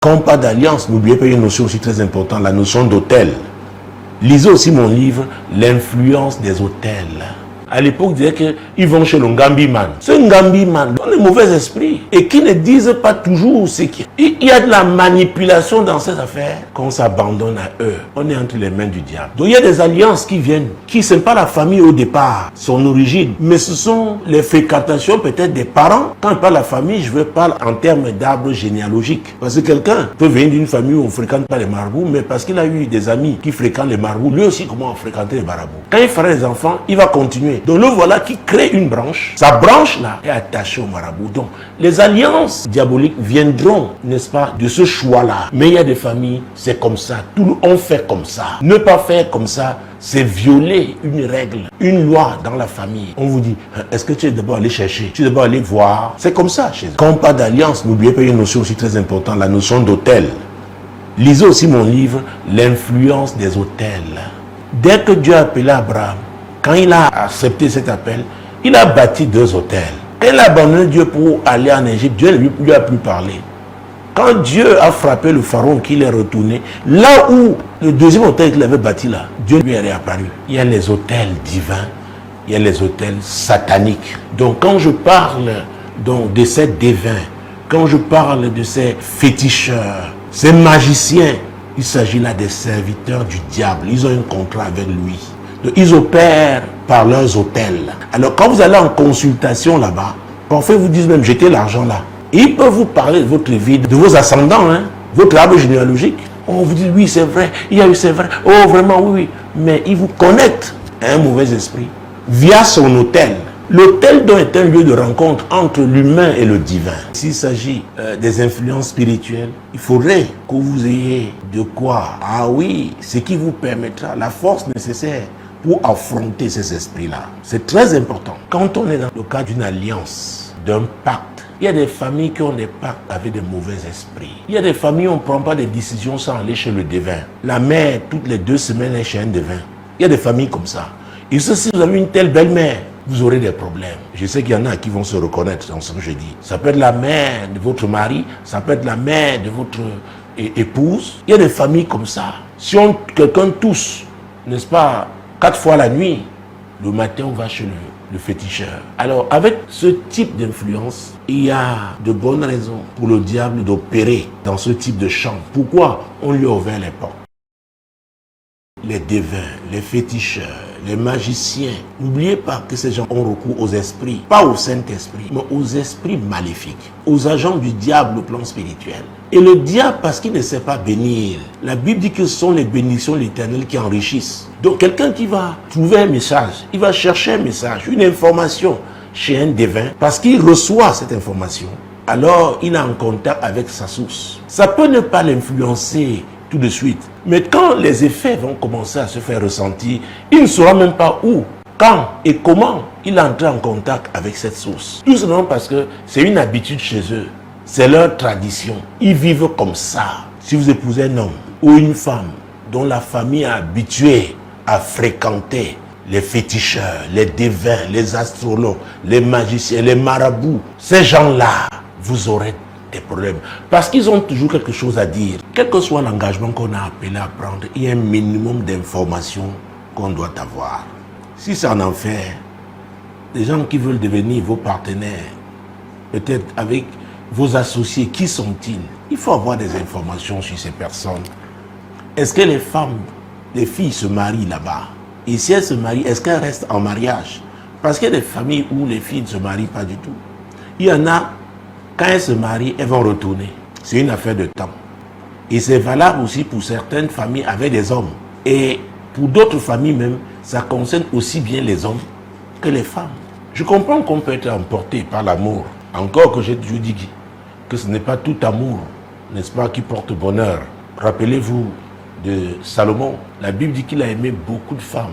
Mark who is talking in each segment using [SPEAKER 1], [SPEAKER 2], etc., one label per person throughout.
[SPEAKER 1] Comme pas d'alliance, n'oubliez pas une notion aussi très importante, la notion d'autel. Lisez aussi mon livre, l'influence des hôtels. À l'époque, on disait qu'ils vont chez le Ngambi-man. Ce Ngambi-man ont des mauvais esprits et qui ne disent pas toujours ce qu'il y a. Il y a de la manipulation dans ces affaires. Quand on s'abandonne à eux, on est entre les mains du diable. Donc il y a des alliances qui viennent, qui ne sont pas la famille au départ, son origine, mais ce sont les fréquentations peut-être des parents. Quand je parle de la famille, je veux parler en termes d'arbre généalogique. Parce que quelqu'un peut venir d'une famille où on ne fréquente pas les marabouts, mais parce qu'il a eu des amis qui fréquentent les marabouts, lui aussi comment fréquenter les marabouts. Quand il fera des enfants, il va continuer. Donc le voilà qui crée une branche. Sa branche-là est attachée au marabout. Donc les alliances diaboliques viendront, n'est-ce pas, de ce choix-là. Mais il y a des familles, c'est comme ça. Tout on fait comme ça. Ne pas faire comme ça, c'est violer une règle, une loi dans la famille. On vous dit, est-ce que tu es d'abord allé chercher? Tu es d'abord allé voir? C'est comme ça chez eux. Comme pas d'alliance, n'oubliez pas une notion aussi très importante, la notion d'autel. Lisez aussi mon livre, l'influence des hôtels. Dès que Dieu a appelé Abraham, quand il a accepté cet appel, il a bâti 2 hôtels. Quand il a abandonné Dieu pour aller en Égypte, Dieu ne lui a plus parlé. Quand Dieu a frappé le pharaon qu'il est retourné, là où le 2e hôtel qu'il avait bâti là, Dieu lui est réapparu. Il y a les hôtels divins, il y a les hôtels sataniques. Donc quand je parle donc, de ces dévins, quand je parle de ces féticheurs, ces magiciens, il s'agit là des serviteurs du diable. Ils ont un contrat avec lui. Donc, ils opèrent par leurs hôtels. Alors, quand vous allez en consultation là-bas, parfois ils vous disent même, jetez l'argent là. Et ils peuvent vous parler de votre vie, de vos ascendants, hein, votre arbre généalogique. Oh, vous dites, oui, c'est vrai, il y a eu, c'est vrai. Oh, vraiment, oui, oui. Mais ils vous connectent à un mauvais esprit via son hôtel. L'hôtel doit être un lieu de rencontre entre l'humain et le divin. S'il s'agit des influences spirituelles, il faudrait que vous ayez de quoi. Ah oui, ce qui vous permettra la force nécessaire pour affronter ces esprits-là. C'est très important. Quand on est dans le cadre d'une alliance, d'un pacte, il y a des familles qui ont des pactes avec des mauvais esprits. Il y a des familles où on ne prend pas de décisions sans aller chez le devin. La mère, toutes les 2 semaines, est chez un devin. Il y a des familles comme ça. Et si vous avez une telle belle-mère, vous aurez des problèmes. Je sais qu'il y en a qui vont se reconnaître dans ce que je dis. Ça peut être la mère de votre mari, ça peut être la mère de votre épouse. Il y a des familles comme ça. Si quelqu'un tousse, n'est-ce pas, 4 fois la nuit, le matin on va chez le féticheur. Alors avec ce type d'influence, il y a de bonnes raisons pour le diable d'opérer dans ce type de champ. Pourquoi on lui a ouvert les portes? Les devins, les féticheurs, les magiciens. N'oubliez pas que ces gens ont recours aux esprits, pas au Saint-Esprit, mais aux esprits maléfiques, aux agents du diable au plan spirituel. Et le diable, parce qu'il ne sait pas bénir, la Bible dit que ce sont les bénédictions de l'Éternel qui enrichissent. Donc quelqu'un qui va trouver un message, il va chercher un message, une information chez un devin, parce qu'il reçoit cette information, alors il est en contact avec sa source. Ça peut ne pas l'influencer tout de suite. Mais quand les effets vont commencer à se faire ressentir, il ne saura même pas où, quand et comment il est entré en contact avec cette source. Tout simplement parce que c'est une habitude chez eux. C'est leur tradition. Ils vivent comme ça. Si vous épousez un homme ou une femme dont la famille est habituée à fréquenter les féticheurs, les devins, les astrologues, les magiciens, les marabouts, ces gens-là, vous aurez des problèmes. Parce qu'ils ont toujours quelque chose à dire. Quel que soit l'engagement qu'on a appelé à prendre, il y a un minimum d'informations qu'on doit avoir. Si c'est en enfer, des gens qui veulent devenir vos partenaires, peut-être avec vos associés, qui sont-ils? Il faut avoir des informations sur ces personnes. Est-ce que les femmes, les filles se marient là-bas? Et si elles se marient, est-ce qu'elles restent en mariage? Parce qu'il y a des familles où les filles ne se marient pas du tout. Il y en a, quand elles se marient, elles vont retourner. C'est une affaire de temps. Et c'est valable aussi pour certaines familles avec des hommes. Et pour d'autres familles même, ça concerne aussi bien les hommes que les femmes. Je comprends qu'on peut être emporté par l'amour. Encore que j'ai toujours dit que ce n'est pas tout amour, n'est-ce pas, qui porte bonheur. Rappelez-vous de Salomon. La Bible dit qu'il a aimé beaucoup de femmes.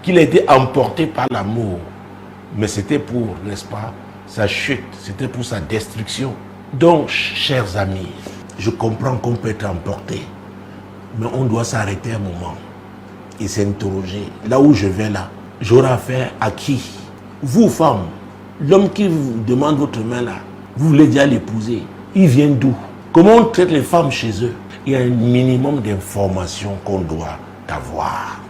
[SPEAKER 1] Qu'il a été emporté par l'amour. Mais c'était pour, n'est-ce pas, sa chute, c'était pour sa destruction. Donc, chers amis, je comprends qu'on peut être emporté, mais on doit s'arrêter un moment et s'interroger. Là où je vais là, j'aurai affaire à qui? Vous, femmes, l'homme qui vous demande votre main là, vous voulez déjà l'épouser. Ils viennent d'où? Comment on traite les femmes chez eux? Il y a un minimum d'informations qu'on doit avoir.